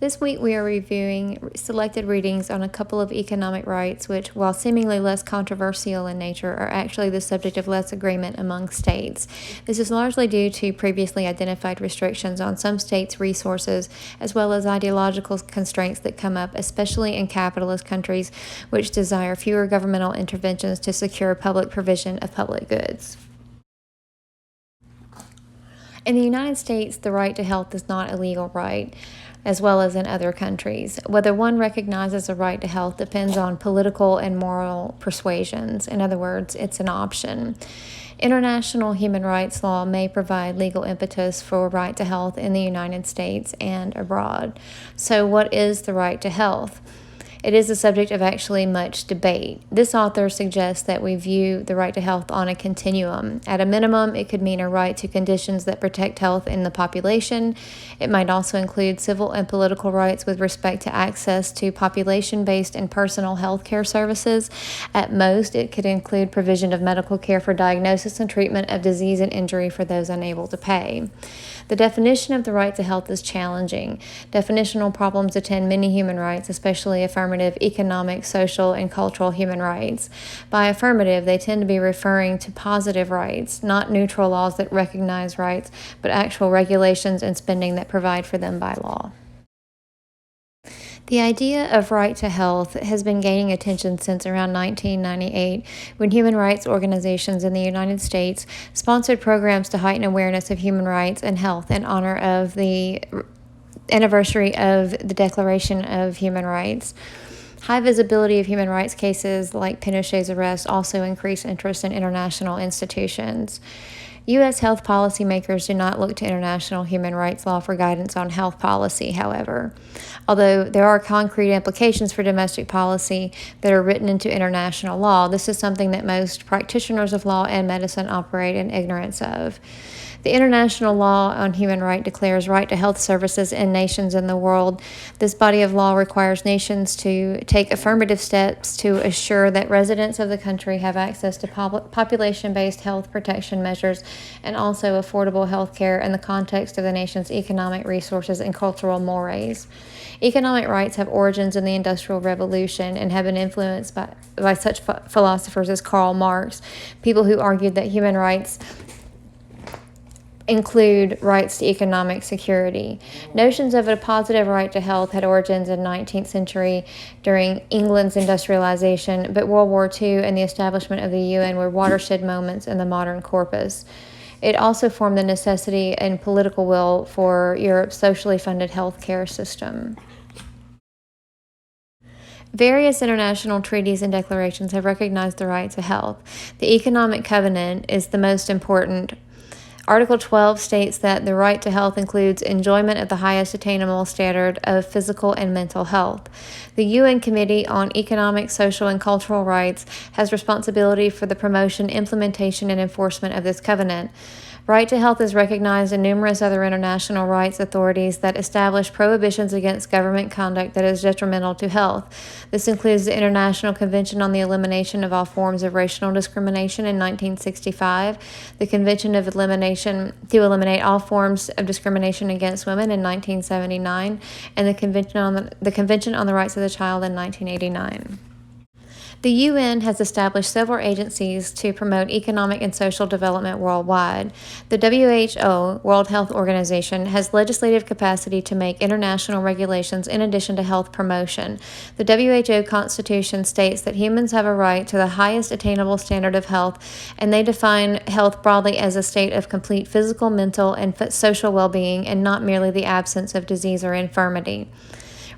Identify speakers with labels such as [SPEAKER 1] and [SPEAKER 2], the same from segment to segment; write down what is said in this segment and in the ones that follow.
[SPEAKER 1] This week we are reviewing selected readings on a couple of economic rights which, while seemingly less controversial in nature, are actually the subject of less agreement among states. This is largely due to previously identified restrictions on some states' resources, as well as ideological constraints that come up, especially in capitalist countries which desire fewer governmental interventions to secure public provision of public goods. In the United States, the right to health is not a legal right, as well as in other countries. Whether one recognizes a right to health depends on political and moral persuasions. In other words, it's an option. International human rights law may provide legal impetus for right to health in the United States and abroad. So, what is the right to health? It is the subject of actually much debate. This author suggests that we view the right to health on a continuum. At a minimum, it could mean a right to conditions that protect health in the population. It might also include civil and political rights with respect to access to population-based and personal health care services. At most, it could include provision of medical care for diagnosis and treatment of disease and injury for those unable to pay. The definition of the right to health is challenging. Definitional problems attend many human rights, especially affirmative economic, social, and cultural human rights. By affirmative, they tend to be referring to positive rights, not neutral laws that recognize rights, but actual regulations and spending that provide for them by law. The idea of right to health has been gaining attention since around 1998, when human rights organizations in the United States sponsored programs to heighten awareness of human rights and health in honor of the anniversary of the Declaration of Human Rights. High visibility of human rights cases like Pinochet's arrest also increased interest in international institutions. U.S. health policymakers do not look to international human rights law for guidance on health policy, however. Although there are concrete implications for domestic policy that are written into international law, this is something that most practitioners of law and medicine operate in ignorance of. The international law on human rights declares right to health services in nations in the world. This body of law requires nations to take affirmative steps to assure that residents of the country have access to population-based health protection measures and also affordable health care in the context of the nation's economic resources and cultural mores. Economic rights have origins in the Industrial Revolution and have been influenced by such philosophers as Karl Marx, people who argued that human rights include rights to economic security. Notions of a positive right to health had origins in the 19th century during England's industrialization, but World War II and the establishment of the UN were watershed moments in the modern corpus. It also formed the necessity and political will for Europe's socially funded healthcare system. Various international treaties and declarations have recognized the right to health. The Economic Covenant is the most important. Article 12 states that the right to health includes enjoyment of the highest attainable standard of physical and mental health. The UN Committee on Economic, Social, and Cultural Rights has responsibility for the promotion, implementation, and enforcement of this covenant. Right to health is recognized in numerous other international rights authorities that establish prohibitions against government conduct that is detrimental to health. This includes the International Convention on the Elimination of All Forms of Racial Discrimination in 1965, the Convention of Elimination to Eliminate All Forms of Discrimination Against Women in 1979, and the Convention on the Rights of the Child in 1989. The UN has established several agencies to promote economic and social development worldwide. The WHO, World Health Organization, has legislative capacity to make international regulations in addition to health promotion. The WHO Constitution states that humans have a right to the highest attainable standard of health, and they define health broadly as a state of complete physical, mental, and social well-being, and not merely the absence of disease or infirmity.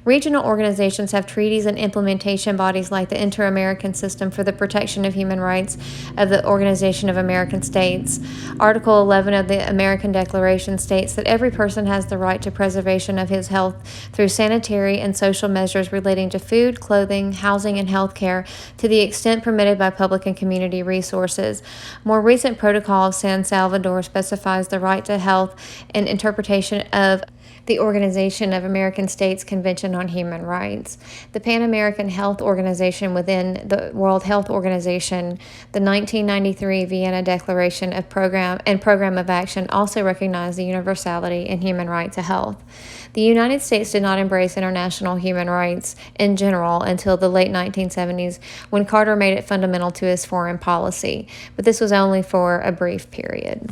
[SPEAKER 1] Regional organizations have treaties and implementation bodies like the Inter-American System for the Protection of Human Rights of the Organization of American States. Article 11 of the American Declaration states that every person has the right to preservation of his health through sanitary and social measures relating to food, clothing, housing, and health care to the extent permitted by public and community resources. More recent Protocol of San Salvador specifies the right to health and interpretation of the Organization of American States Convention on Human Rights, the Pan American Health Organization within the World Health Organization, the 1993 Vienna Declaration of Program of Action also recognize the universality and human right to health. The United States did not embrace international human rights in general until the late 1970s when Carter made it fundamental to his foreign policy, but this was only for a brief period.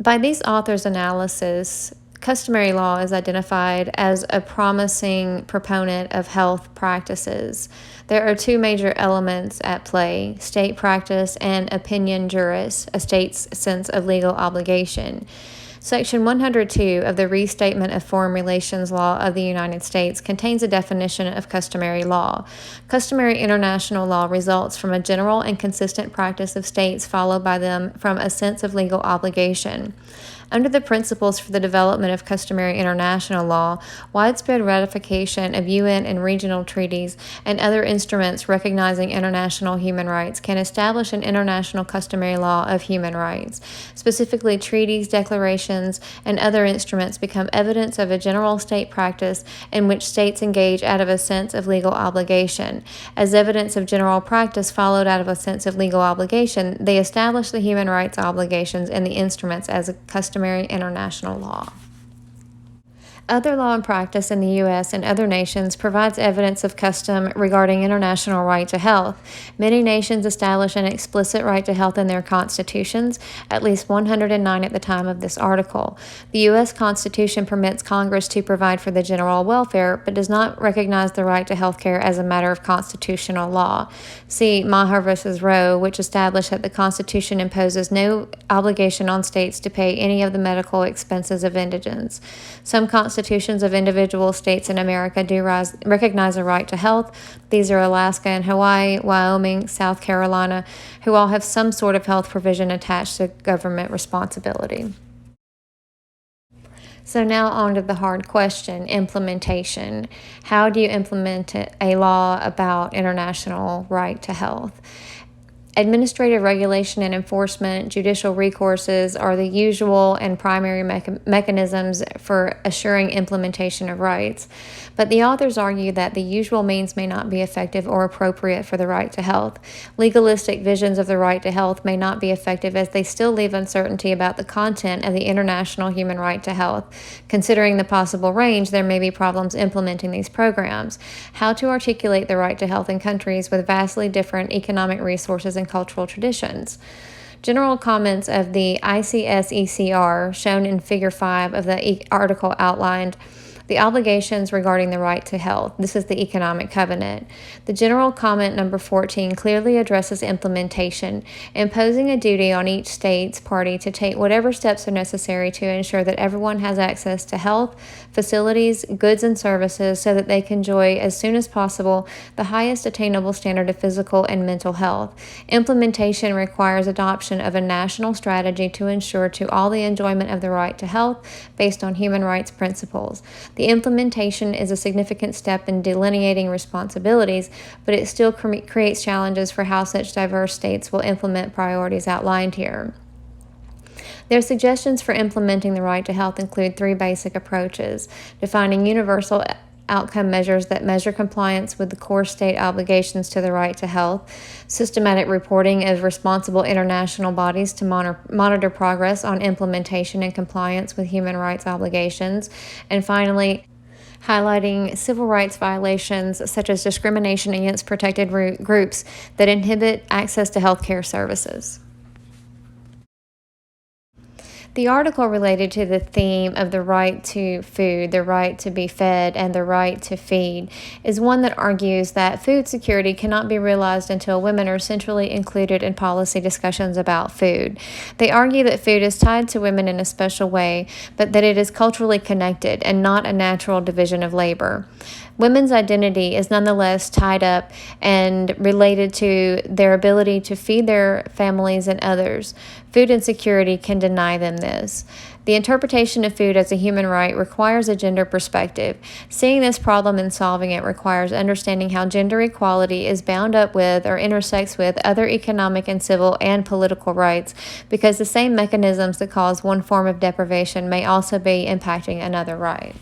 [SPEAKER 1] By these authors' analysis, customary law is identified as a promising proponent of health practices. There are two major elements at play: state practice and opinion juris, a state's sense of legal obligation. Section 102 of the Restatement of Foreign Relations Law of the United States contains a definition of customary law. Customary international law results from a general and consistent practice of states followed by them from a sense of legal obligation. Under the principles for the development of customary international law, widespread ratification of UN and regional treaties and other instruments recognizing international human rights can establish an international customary law of human rights. Specifically, treaties, declarations, and other instruments become evidence of a general state practice in which states engage out of a sense of legal obligation. As evidence of general practice followed out of a sense of legal obligation, they establish the human rights obligations and the instruments as a customary international law. Other law and practice in the U.S. and other nations provides evidence of custom regarding international right to health. Many nations establish an explicit right to health in their constitutions, at least 109 at the time of this article. The U.S. Constitution permits Congress to provide for the general welfare, but does not recognize the right to health care as a matter of constitutional law. See Maher v. Roe, which established that the Constitution imposes no obligation on states to pay any of the medical expenses of indigents. Some constitutions of individual states in America do recognize a right to health. These are Alaska and Hawaii, Wyoming, South Carolina, who all have some sort of health provision attached to government responsibility. So now on to the hard question, implementation. How do you implement a law about international right to health? Administrative regulation and enforcement, judicial recourses are the usual and primary mechanisms for assuring implementation of rights. But the authors argue that the usual means may not be effective or appropriate for the right to health. Legalistic visions of the right to health may not be effective as they still leave uncertainty about the content of the international human right to health. Considering the possible range, there may be problems implementing these programs. How to articulate the right to health in countries with vastly different economic resources and cultural traditions. General comments of the ICSECR, shown in Figure 5 of the article, outlined the obligations regarding the right to health. This is the economic covenant. The general comment number 14 clearly addresses implementation, imposing a duty on each state's party to take whatever steps are necessary to ensure that everyone has access to health, facilities, goods, and services so that they can enjoy as soon as possible the highest attainable standard of physical and mental health. Implementation requires adoption of a national strategy to ensure to all the enjoyment of the right to health based on human rights principles. The implementation is a significant step in delineating responsibilities, but it still creates challenges for how such diverse states will implement priorities outlined here. Their suggestions for implementing the right to health include three basic approaches: defining universal outcome measures that measure compliance with the core state obligations to the right to health, systematic reporting of responsible international bodies to monitor progress on implementation and compliance with human rights obligations, and finally, highlighting civil rights violations such as discrimination against protected groups that inhibit access to health care services. The article related to the theme of the right to food, the right to be fed, and the right to feed is one that argues that food security cannot be realized until women are centrally included in policy discussions about food. They argue that food is tied to women in a special way, but that it is culturally connected and not a natural division of labor. Women's identity is nonetheless tied up and related to their ability to feed their families and others. Food insecurity can deny them this. The interpretation of food as a human right requires a gender perspective. Seeing this problem and solving it requires understanding how gender equality is bound up with or intersects with other economic and civil and political rights, because the same mechanisms that cause one form of deprivation may also be impacting another right.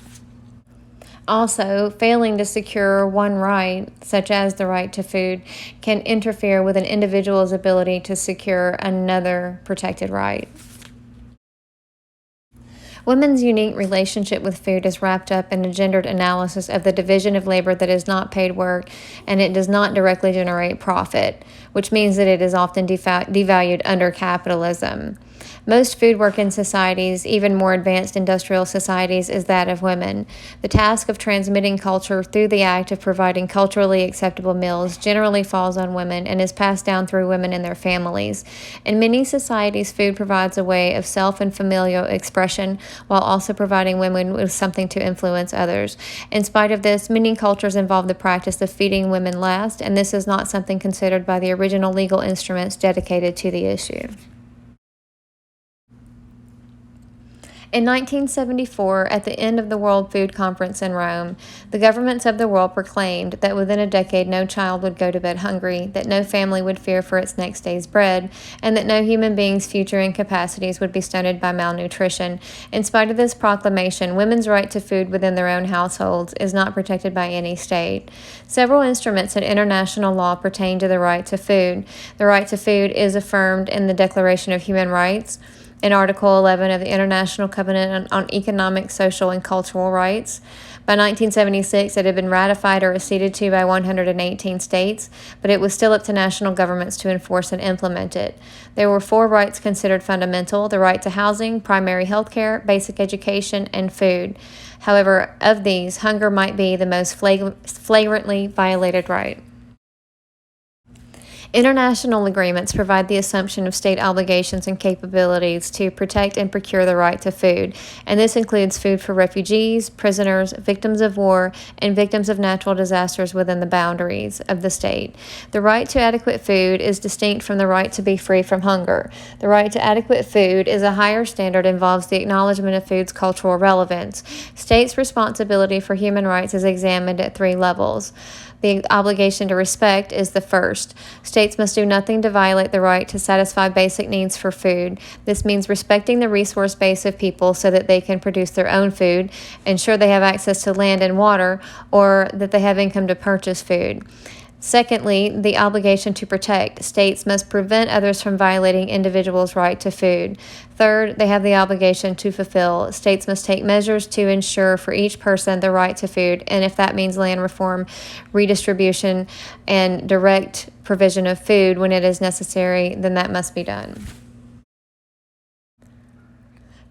[SPEAKER 1] Also, failing to secure one right, such as the right to food, can interfere with an individual's ability to secure another protected right. Women's unique relationship with food is wrapped up in a gendered analysis of the division of labor that is not paid work, and it does not directly generate profit, which means that it is often devalued under capitalism. Most food work in societies, even more advanced industrial societies, is that of women. The task of transmitting culture through the act of providing culturally acceptable meals generally falls on women and is passed down through women and their families. In many societies, food provides a way of self and familial expression while also providing women with something to influence others. In spite of this, many cultures involve the practice of feeding women last, and this is not something considered by the original legal instruments dedicated to the issue. In 1974, at the end of the World Food Conference in Rome, the governments of the world proclaimed that within a decade no child would go to bed hungry, that no family would fear for its next day's bread, and that no human being's future incapacities would be stunted by malnutrition. In spite of this proclamation, women's right to food within their own households is not protected by any state. Several instruments in international law pertain to the right to food. The right to food is affirmed in the Declaration of Human Rights, in Article 11 of the International Covenant on Economic, Social, and Cultural Rights. By 1976, it had been ratified or acceded to by 118 states, but it was still up to national governments to enforce and implement it. There were 4 rights considered fundamental: the right to housing, primary health care, basic education, and food. However, of these, hunger might be the most flagrantly violated right. International agreements provide the assumption of state obligations and capabilities to protect and procure the right to food, and this includes food for refugees, prisoners, victims of war, and victims of natural disasters within the boundaries of the state. The right to adequate food is distinct from the right to be free from hunger. The right to adequate food is a higher standard and involves the acknowledgement of food's cultural relevance. States' responsibility for human rights is examined at 3 levels. The obligation to respect is the first. States must do nothing to violate the right to satisfy basic needs for food. This means respecting the resource base of people so that they can produce their own food, ensure they have access to land and water, or that they have income to purchase food. Secondly, the obligation to protect. States must prevent others from violating individuals' right to food. Third, they have the obligation to fulfill. States must take measures to ensure for each person the right to food, and if that means land reform, redistribution, and direct provision of food when it is necessary, then that must be done.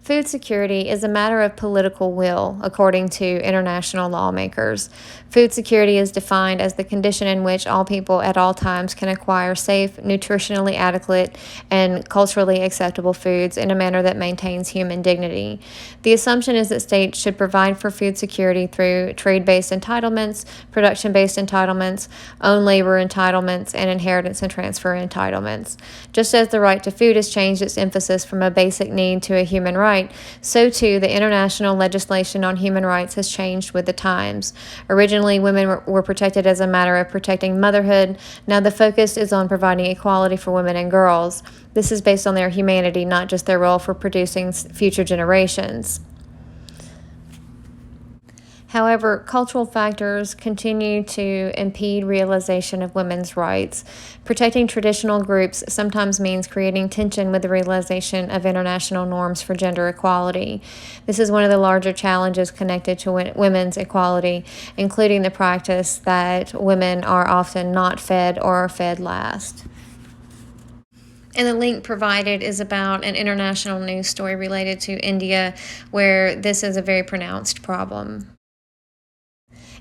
[SPEAKER 1] Food security is a matter of political will, according to international lawmakers. Food security is defined as the condition in which all people at all times can acquire safe, nutritionally adequate, and culturally acceptable foods in a manner that maintains human dignity. The assumption is that states should provide for food security through trade-based entitlements, production-based entitlements, own labor entitlements, and inheritance and transfer entitlements. Just as the right to food has changed its emphasis from a basic need to a human right, so too the international legislation on human rights has changed with the times. Originally, women were protected as a matter of protecting motherhood. Now the focus is on providing equality for women and girls. This is based on their humanity, not just their role for producing future generations. However, cultural factors continue to impede realization of women's rights. Protecting traditional groups sometimes means creating tension with the realization of international norms for gender equality. This is one of the larger challenges connected to women's equality, including the practice that women are often not fed or are fed last. And the link provided is about an international news story related to India, where this is a very pronounced problem.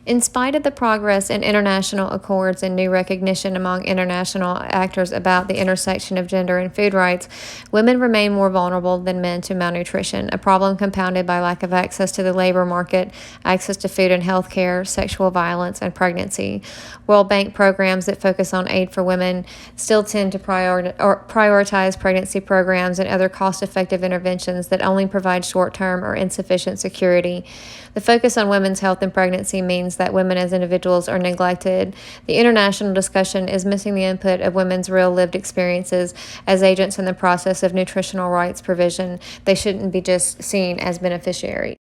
[SPEAKER 1] In spite of the progress in international accords and new recognition among international actors about the intersection of gender and food rights, women remain more vulnerable than men to malnutrition, a problem compounded by lack of access to the labor market, access to food and health care, sexual violence, and pregnancy. World Bank programs that focus on aid for women still tend to prioritize pregnancy programs and other cost-effective interventions that only provide short-term or insufficient security. The focus on women's health and pregnancy means that women as individuals are neglected. The international discussion is missing the input of women's real lived experiences as agents in the process of nutritional rights provision. They shouldn't be just seen as beneficiaries.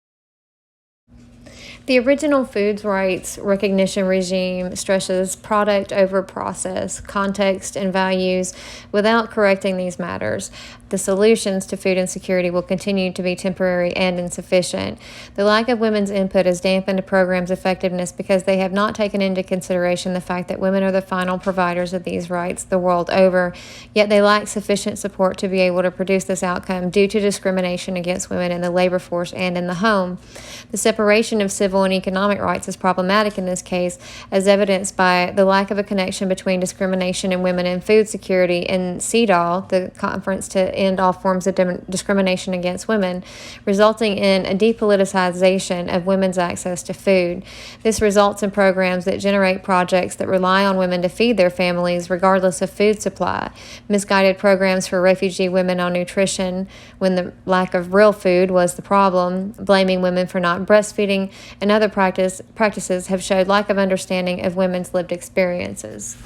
[SPEAKER 1] The original foods rights recognition regime stresses product over process, context, and values without correcting these matters. The solutions to food insecurity will continue to be temporary and insufficient. The lack of women's input has dampened a program's effectiveness because they have not taken into consideration the fact that women are the final providers of these rights the world over, yet they lack sufficient support to be able to produce this outcome due to discrimination against women in the labor force and in the home. The separation of civil and economic rights is problematic in this case, as evidenced by the lack of a connection between discrimination in women and food security in CEDAW, the Conference to End All Forms of Discrimination Against Women, resulting in a depoliticization of women's access to food. This results in programs that generate projects that rely on women to feed their families regardless of food supply, misguided programs for refugee women on nutrition when the lack of real food was the problem, blaming women for not breastfeeding, and other practices have showed lack of understanding of women's lived experiences.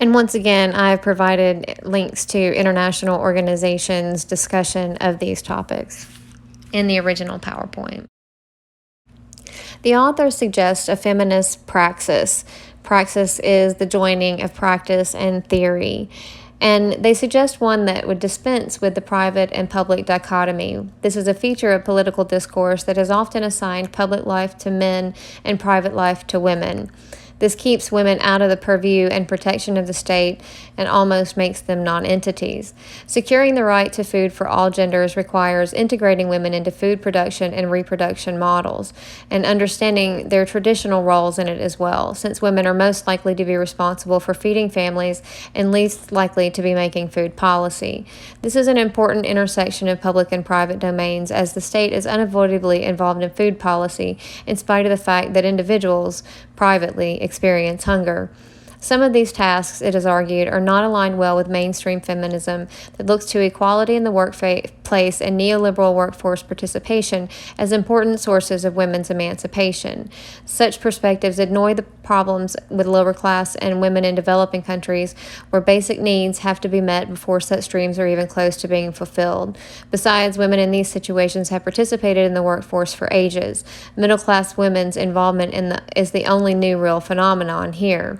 [SPEAKER 1] And once again, I've provided links to international organizations' discussion of these topics in the original PowerPoint. The author suggests a feminist praxis. Praxis is the joining of practice and theory. And they suggest one that would dispense with the private and public dichotomy. This is a feature of political discourse that has often assigned public life to men and private life to women. This keeps women out of the purview and protection of the state and almost makes them non-entities. Securing the right to food for all genders requires integrating women into food production and reproduction models and understanding their traditional roles in it as well, since women are most likely to be responsible for feeding families and least likely to be making food policy. This is an important intersection of public and private domains, as the state is unavoidably involved in food policy in spite of the fact that individuals privately experience hunger. Some of these tasks, it is argued, are not aligned well with mainstream feminism that looks to equality in the workplace and neoliberal workforce participation as important sources of women's emancipation. Such perspectives ignore the problems with lower class and women in developing countries where basic needs have to be met before such dreams are even close to being fulfilled. Besides, women in these situations have participated in the workforce for ages. Middle-class women's involvement is the only new real phenomenon here.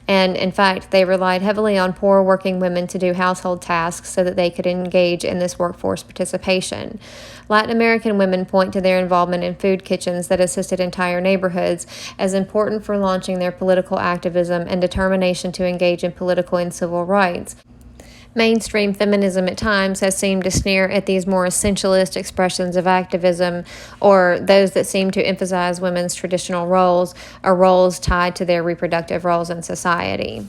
[SPEAKER 1] And in fact, they relied heavily on poor working women to do household tasks so that they could engage in this workforce participation. Latin American women point to their involvement in food kitchens that assisted entire neighborhoods as important for launching their political activism and determination to engage in political and civil rights. Mainstream feminism at times has seemed to sneer at these more essentialist expressions of activism, or those that seem to emphasize women's traditional roles or roles tied to their reproductive roles in society.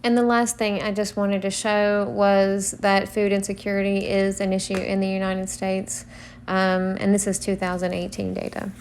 [SPEAKER 1] And the last thing I just wanted to show was that food insecurity is an issue in the United States, and this is 2018 data.